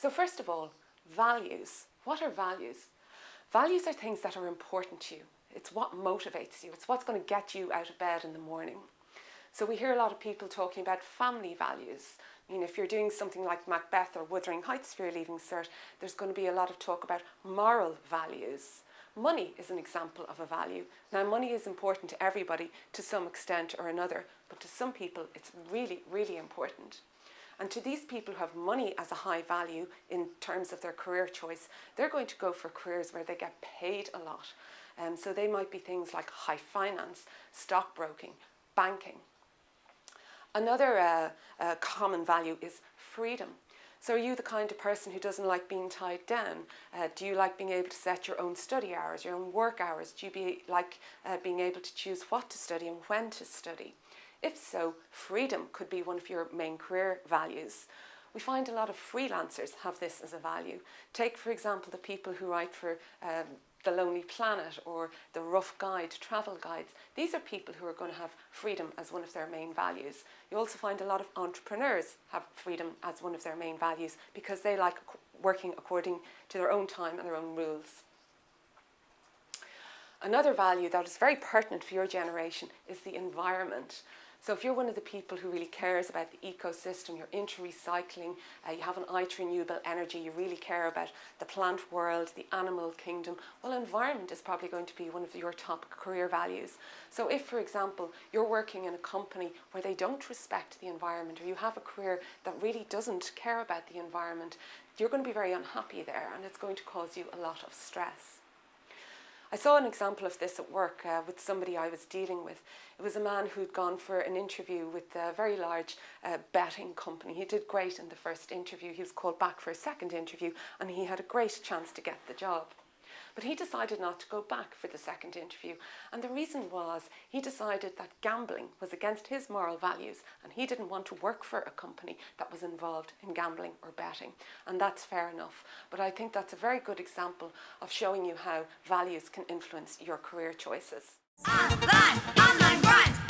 So first of all, values. What are values? Values are things that are important to you. It's what motivates you. It's what's going to get you out of bed in the morning. So we hear a lot of people talking about family values. I mean, if you're doing something like Macbeth or Wuthering Heights for your Leaving Cert, there's going to be a lot of talk about moral values. Money is an example of a value. Now, money is important to everybody to some extent or another, but to some people it's really, really important. And to these people who have money as a high value in terms of their career choice, they're going to go for careers where they get paid a lot. So they might be things like high finance, stockbroking, banking. Another common value is freedom. So are you the kind of person who doesn't like being tied down? Do you like being able to set your own study hours, your own work hours? Do you like being able to choose what to study and when to study? If so, freedom could be one of your main career values. We find a lot of freelancers have this as a value. Take, for example, the people who write for The Lonely Planet or The Rough Guide, travel guides. These are people who are going to have freedom as one of their main values. You also find a lot of entrepreneurs have freedom as one of their main values because they like working according to their own time and their own rules. Another value that is very pertinent for your generation is the environment. So if you're one of the people who really cares about the ecosystem, you're into recycling, you have an eye to renewable energy, you really care about the plant world, the animal kingdom, well, environment is probably going to be one of your top career values. So if, for example, you're working in a company where they don't respect the environment, or you have a career that really doesn't care about the environment, you're going to be very unhappy there, and it's going to cause you a lot of stress. I saw an example of this at work with somebody I was dealing with. It was a man who'd gone for an interview with a very large betting company. He did great in the first interview. He was called back for a second interview and he had a great chance to get the job. But he decided not to go back for the second interview. And the reason was he decided that gambling was against his moral values and he didn't want to work for a company that was involved in gambling or betting. And that's fair enough. But I think that's a very good example of showing you how values can influence your career choices. Online grind.